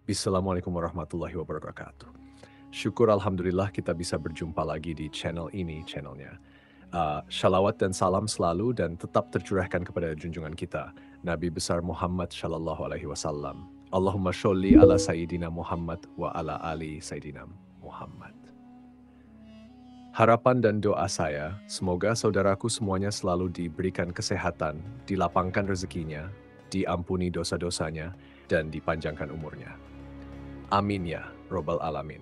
Assalamualaikum warahmatullahi wabarakatuh. Syukur alhamdulillah kita bisa berjumpa lagi di channel ini, channelnya. Shalawat dan salam selalu dan tetap tercurahkan kepada junjungan kita, Nabi besar Muhammad Shallallahu Alaihi Wasallam. Allahumma sholli ala Sayyidina Muhammad wa ala ali Sayyidina Muhammad. Harapan dan doa saya, semoga saudaraku semuanya selalu diberikan kesehatan, dilapangkan rezekinya, diampuni dosa-dosanya, dan dipanjangkan umurnya. Amin ya Robbal Alamin.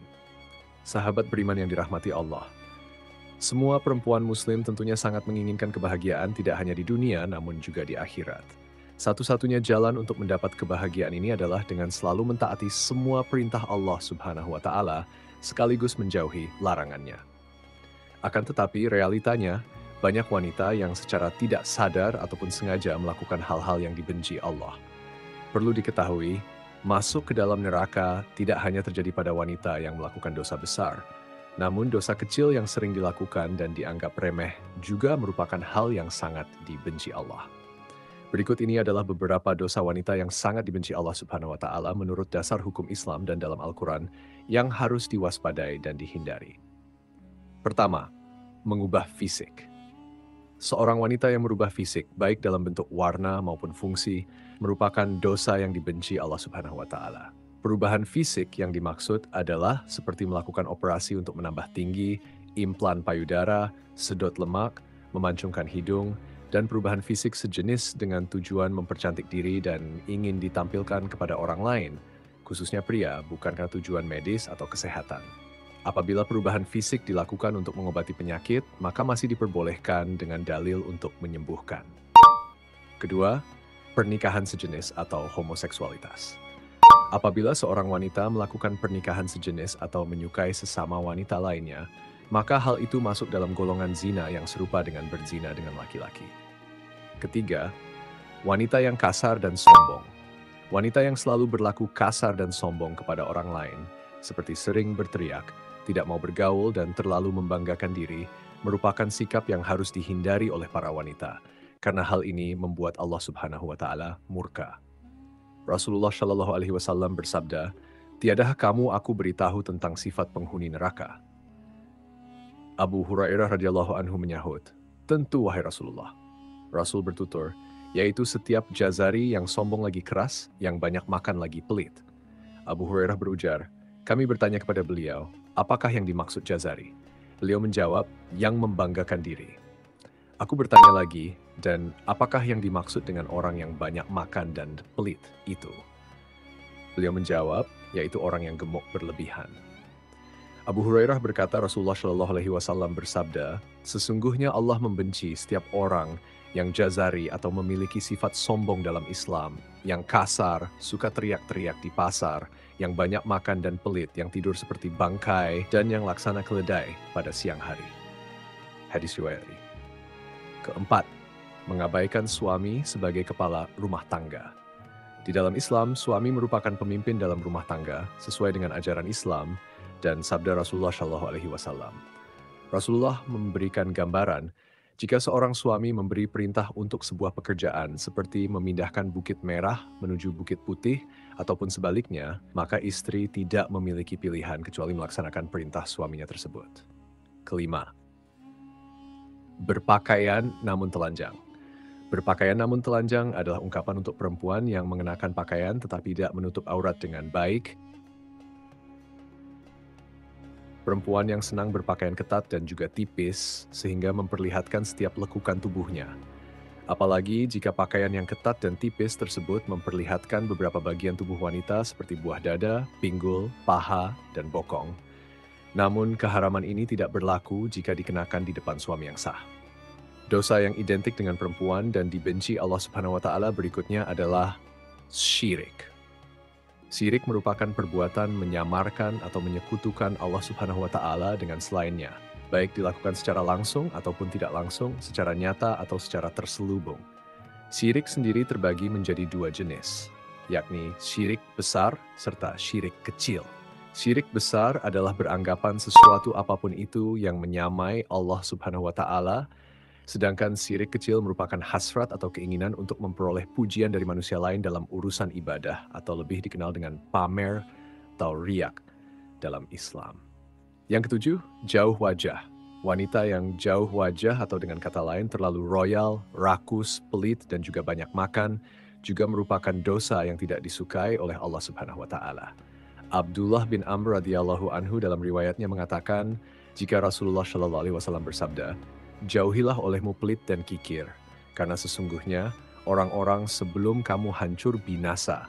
Sahabat beriman yang dirahmati Allah. Semua perempuan muslim tentunya sangat menginginkan kebahagiaan tidak hanya di dunia namun juga di akhirat. Satu-satunya jalan untuk mendapat kebahagiaan ini adalah dengan selalu mentaati semua perintah Allah Subhanahu wa taala sekaligus menjauhi larangannya. Akan tetapi realitanya banyak wanita yang secara tidak sadar ataupun sengaja melakukan hal-hal yang dibenci Allah. Perlu diketahui, masuk ke dalam neraka tidak hanya terjadi pada wanita yang melakukan dosa besar, namun dosa kecil yang sering dilakukan dan dianggap remeh juga merupakan hal yang sangat dibenci Allah. Berikut ini adalah beberapa dosa wanita yang sangat dibenci Allah Subhanahu wa taala menurut dasar hukum Islam dan dalam Al-Quran yang harus diwaspadai dan dihindari. Pertama, mengubah fisik. Seorang wanita yang merubah fisik, baik dalam bentuk warna maupun fungsi, merupakan dosa yang dibenci Allah Subhanahu wa taala. Perubahan fisik yang dimaksud adalah seperti melakukan operasi untuk menambah tinggi, implan payudara, sedot lemak, memancungkan hidung, dan perubahan fisik sejenis dengan tujuan mempercantik diri dan ingin ditampilkan kepada orang lain, khususnya pria, bukan karena tujuan medis atau kesehatan. Apabila perubahan fisik dilakukan untuk mengobati penyakit, maka masih diperbolehkan dengan dalil untuk menyembuhkan. Kedua, pernikahan sejenis atau homoseksualitas. Apabila seorang wanita melakukan pernikahan sejenis atau menyukai sesama wanita lainnya, maka hal itu masuk dalam golongan zina yang serupa dengan berzina dengan laki-laki. Ketiga, wanita yang kasar dan sombong. Wanita yang selalu berlaku kasar dan sombong kepada orang lain, seperti sering berteriak, tidak mau bergaul dan terlalu membanggakan diri, merupakan sikap yang harus dihindari oleh para wanita, karena hal ini membuat Allah Subhanahu wa taala murka. Rasulullah Shallallahu Alaihi Wasallam bersabda, "Tiadakah kamu aku beritahu tentang sifat penghuni neraka?" Abu Hurairah radhiyallahu anhu menyahut, "Tentu wahai Rasulullah." Rasul bertutur, yaitu setiap jazari yang sombong lagi keras, yang banyak makan lagi pelit. Abu Hurairah berujar, kami bertanya kepada beliau, apakah yang dimaksud jazari? Beliau menjawab, yang membanggakan diri. Aku bertanya lagi, dan apakah yang dimaksud dengan orang yang banyak makan dan pelit itu? Beliau menjawab, yaitu orang yang gemuk berlebihan. Abu Hurairah berkata Rasulullah Shallallahu Alaihi Wasallam bersabda, sesungguhnya Allah membenci setiap orang yang jazari atau memiliki sifat sombong dalam Islam, yang kasar, suka teriak-teriak di pasar, yang banyak makan dan pelit, yang tidur seperti bangkai, dan yang laksana keledai pada siang hari. Hadis riwayat. Keempat, mengabaikan suami sebagai kepala rumah tangga. Di dalam Islam, suami merupakan pemimpin dalam rumah tangga sesuai dengan ajaran Islam dan sabda Rasulullah Shallallahu Alaihi Wasallam. Rasulullah memberikan gambaran jika seorang suami memberi perintah untuk sebuah pekerjaan seperti memindahkan Bukit Merah menuju Bukit Putih ataupun sebaliknya, maka istri tidak memiliki pilihan kecuali melaksanakan perintah suaminya tersebut. Kelima, berpakaian namun telanjang. Berpakaian namun telanjang adalah ungkapan untuk perempuan yang mengenakan pakaian tetapi tidak menutup aurat dengan baik. Perempuan yang senang berpakaian ketat dan juga tipis sehingga memperlihatkan setiap lekukan tubuhnya. Apalagi jika pakaian yang ketat dan tipis tersebut memperlihatkan beberapa bagian tubuh wanita seperti buah dada, pinggul, paha, dan bokong. Namun keharaman ini tidak berlaku jika dikenakan di depan suami yang sah. Dosa yang identik dengan perempuan dan dibenci Allah Subhanahu wa taala berikutnya adalah syirik. Syirik merupakan perbuatan menyamarkan atau menyekutukan Allah Subhanahu wa taala dengan selainnya, baik dilakukan secara langsung ataupun tidak langsung, secara nyata atau secara terselubung. Syirik sendiri terbagi menjadi dua jenis, yakni syirik besar serta syirik kecil. Syirik besar adalah beranggapan sesuatu apapun itu yang menyamai Allah Subhanahu wa taala Sedangkan sirik kecil merupakan hasrat atau keinginan untuk memperoleh pujian dari manusia lain dalam urusan ibadah atau lebih dikenal dengan pamer atau riak dalam Islam. Yang ketujuh, jauh wajah. Wanita yang jauh wajah atau dengan kata lain terlalu royal, rakus, pelit, dan juga banyak makan juga merupakan dosa yang tidak disukai oleh Allah Subhanahu wa taala. Abdullah bin Amr radhiyallahu anhu dalam riwayatnya mengatakan, jika Rasulullah Shallallahu alaihi wasallam bersabda, "Jauhilah olehmu pelit dan kikir, karena sesungguhnya orang-orang sebelum kamu hancur binasa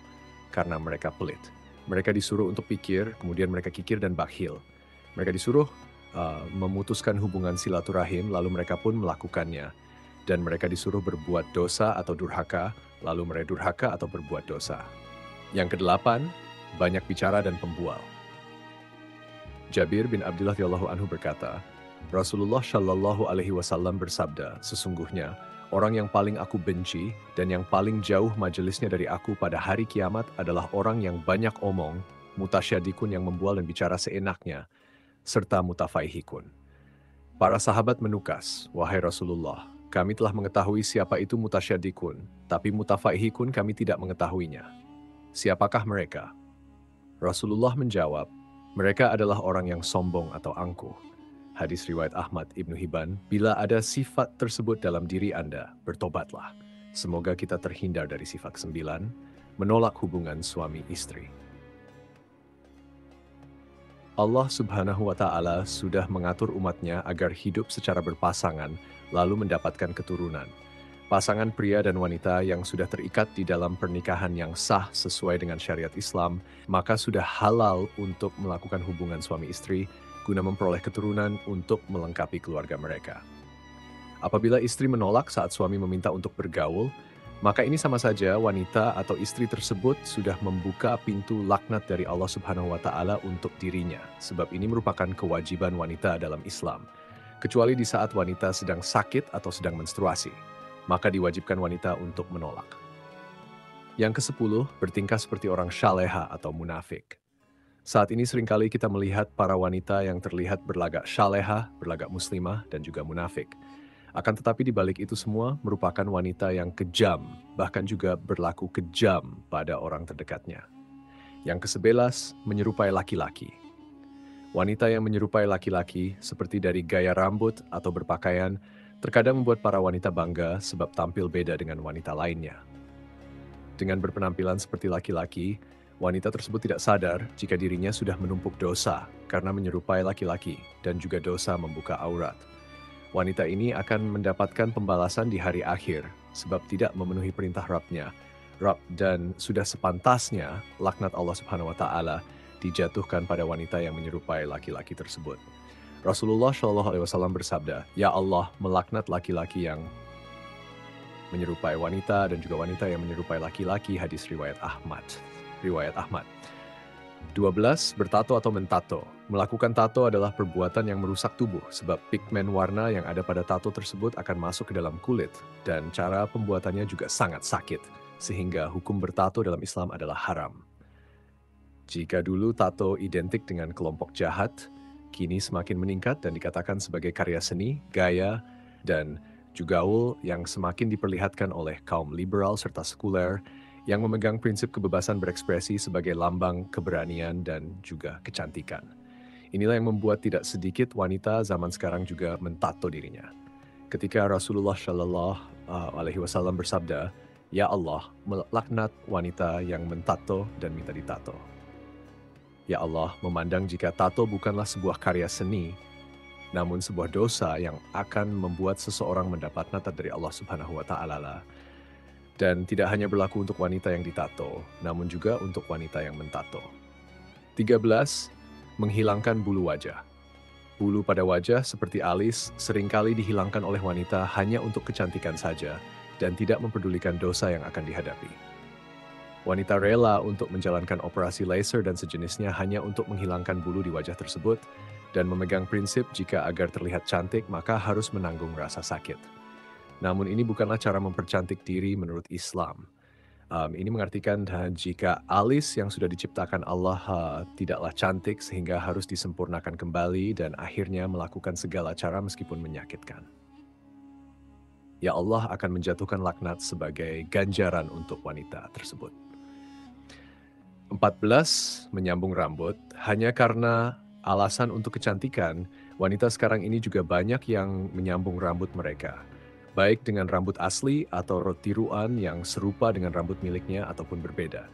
karena mereka pelit." Mereka disuruh untuk pikir, kemudian mereka kikir dan bakhil. Mereka disuruh memutuskan hubungan silaturahim, lalu mereka pun melakukannya. Dan mereka disuruh berbuat dosa atau durhaka, lalu mereka durhaka atau berbuat dosa. Yang kedelapan, banyak bicara dan pembual. Jabir bin Abdullah radhiyallahu anhu berkata, Rasulullah Shallallahu alaihi wasallam bersabda, sesungguhnya orang yang paling aku benci dan yang paling jauh majelisnya dari aku pada hari kiamat adalah orang yang banyak omong, mutasyadikun yang membual dan bicara seenaknya, serta mutafaihikun. Para sahabat menukas, wahai Rasulullah, kami telah mengetahui siapa itu mutasyadikun, tapi mutafaihikun kami tidak mengetahuinya. Siapakah mereka? Rasulullah menjawab, mereka adalah orang yang sombong atau angkuh. Hadis riwayat Ahmad Ibnu Hibban, bila ada sifat tersebut dalam diri Anda, bertobatlah. Semoga kita terhindar dari sifat 9, menolak hubungan suami istri. Allah Subhanahu wa Ta'ala sudah mengatur umatnya agar hidup secara berpasangan, lalu mendapatkan keturunan. Pasangan pria dan wanita yang sudah terikat di dalam pernikahan yang sah sesuai dengan syariat Islam, maka sudah halal untuk melakukan hubungan suami istri guna memperoleh keturunan untuk melengkapi keluarga mereka. Apabila istri menolak saat suami meminta untuk bergaul, maka ini sama saja wanita atau istri tersebut sudah membuka pintu laknat dari Allah Subhanahu wa Ta'ala untuk dirinya, sebab ini merupakan kewajiban wanita dalam Islam. Kecuali di saat wanita sedang sakit atau sedang menstruasi, maka diwajibkan wanita untuk menolak. Yang ke-10, bertingkah seperti orang syaleha atau munafik. Saat ini seringkali kita melihat para wanita yang terlihat berlagak syaleha, berlagak muslimah, dan juga munafik. Akan tetapi di balik itu semua merupakan wanita yang kejam, bahkan juga berlaku kejam pada orang terdekatnya. Yang ke-11, menyerupai laki-laki. Wanita yang menyerupai laki-laki, seperti dari gaya rambut atau berpakaian, terkadang membuat para wanita bangga sebab tampil beda dengan wanita lainnya. Dengan berpenampilan seperti laki-laki, wanita tersebut tidak sadar jika dirinya sudah menumpuk dosa karena menyerupai laki-laki dan juga dosa membuka aurat. Wanita ini akan mendapatkan pembalasan di hari akhir sebab tidak memenuhi perintah Rabb-nya. Dan sudah sepantasnya laknat Allah Subhanahu wa Ta'ala dijatuhkan pada wanita yang menyerupai laki-laki tersebut. Rasulullah Shallallahu alaihi wasallam bersabda, "Ya Allah, melaknat laki-laki yang menyerupai wanita dan juga wanita yang menyerupai laki-laki." Hadis riwayat Ahmad. 12. Bertato atau mentato. Melakukan tato adalah perbuatan yang merusak tubuh sebab pigmen warna yang ada pada tato tersebut akan masuk ke dalam kulit dan cara pembuatannya juga sangat sakit sehingga hukum bertato dalam Islam adalah haram. Jika dulu tato identik dengan kelompok jahat, kini semakin meningkat dan dikatakan sebagai karya seni, gaya, dan jugaul yang semakin diperlihatkan oleh kaum liberal serta sekuler yang memegang prinsip kebebasan berekspresi sebagai lambang keberanian dan juga kecantikan. Inilah yang membuat tidak sedikit wanita zaman sekarang juga mentato dirinya. Ketika Rasulullah Shallallahu alaihi wasallam bersabda, "Ya Allah, melaknat wanita yang mentato dan minta ditato." Ya Allah, memandang jika tato bukanlah sebuah karya seni, namun sebuah dosa yang akan membuat seseorang mendapat laknat dari Allah Subhanahu wa Ta'ala. Dan tidak hanya berlaku untuk wanita yang ditato, namun juga untuk wanita yang mentato. 13. Menghilangkan bulu wajah. Bulu pada wajah seperti alis seringkali dihilangkan oleh wanita hanya untuk kecantikan saja dan tidak mempedulikan dosa yang akan dihadapi. Wanita rela untuk menjalankan operasi laser dan sejenisnya hanya untuk menghilangkan bulu di wajah tersebut dan memegang prinsip jika agar terlihat cantik maka harus menanggung rasa sakit. Namun ini bukanlah cara mempercantik diri menurut Islam. Ini mengartikan jika alis yang sudah diciptakan Allah tidaklah cantik sehingga harus disempurnakan kembali dan akhirnya melakukan segala cara meskipun menyakitkan. ya Allah akan menjatuhkan laknat sebagai ganjaran untuk wanita tersebut. 14. Menyambung rambut. Hanya karena alasan untuk kecantikan, wanita sekarang ini juga banyak yang menyambung rambut mereka. Baik dengan rambut asli atau tiruan yang serupa dengan rambut miliknya ataupun berbeda.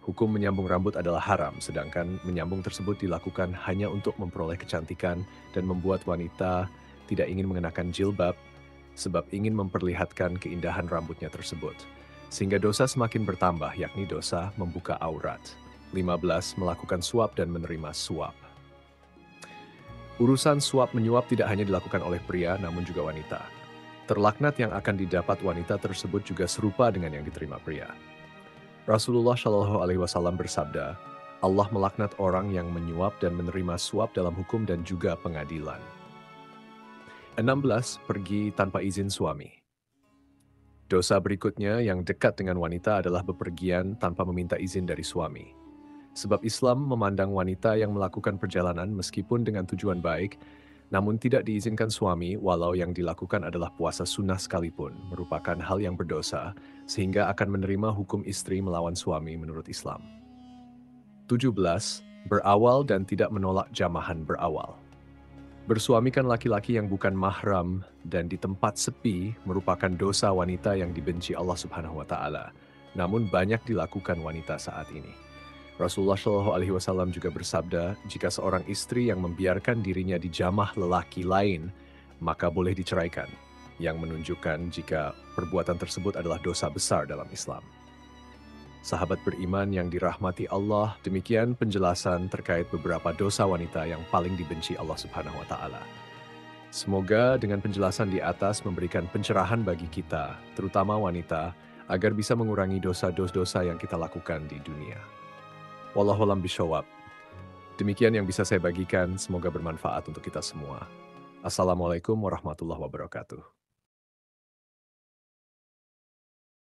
Hukum menyambung rambut adalah haram, sedangkan menyambung tersebut dilakukan hanya untuk memperoleh kecantikan dan membuat wanita tidak ingin mengenakan jilbab sebab ingin memperlihatkan keindahan rambutnya tersebut. Sehingga dosa semakin bertambah, yakni dosa membuka aurat. 15. Melakukan suap dan menerima suap. Urusan suap menyuap tidak hanya dilakukan oleh pria, namun juga wanita. Terlaknat yang akan didapat wanita tersebut juga serupa dengan yang diterima pria. Rasulullah Shallallahu Alaihi Wasallam bersabda, Allah melaknat orang yang menyuap dan menerima suap dalam hukum dan juga pengadilan. 16. Pergi tanpa izin suami. Dosa berikutnya yang dekat dengan wanita adalah bepergian tanpa meminta izin dari suami. Sebab Islam memandang wanita yang melakukan perjalanan meskipun dengan tujuan baik, namun tidak diizinkan suami walau yang dilakukan adalah puasa sunnah sekalipun, merupakan hal yang berdosa, sehingga akan menerima hukum istri melawan suami menurut Islam. 17. Berawal dan tidak menolak jamahan berawal. Bersuamikan laki-laki yang bukan mahram dan di tempat sepi merupakan dosa wanita yang dibenci Allah Subhanahu wa Ta'ala. Namun banyak dilakukan wanita saat ini. Rasulullah Shallallahu Alaihi Wasallam juga bersabda, jika seorang istri yang membiarkan dirinya dijamah lelaki lain, maka boleh diceraikan, yang menunjukkan jika perbuatan tersebut adalah dosa besar dalam Islam. Sahabat beriman yang dirahmati Allah, demikian penjelasan terkait beberapa dosa wanita yang paling dibenci Allah Subhanahu wa Ta'ala. Semoga dengan penjelasan di atas memberikan pencerahan bagi kita, terutama wanita, agar bisa mengurangi dosa-dosa yang kita lakukan di dunia. Wallahu a'lam bishawab. Demikian yang bisa saya bagikan, semoga bermanfaat untuk kita semua. Assalamualaikum warahmatullahi wabarakatuh.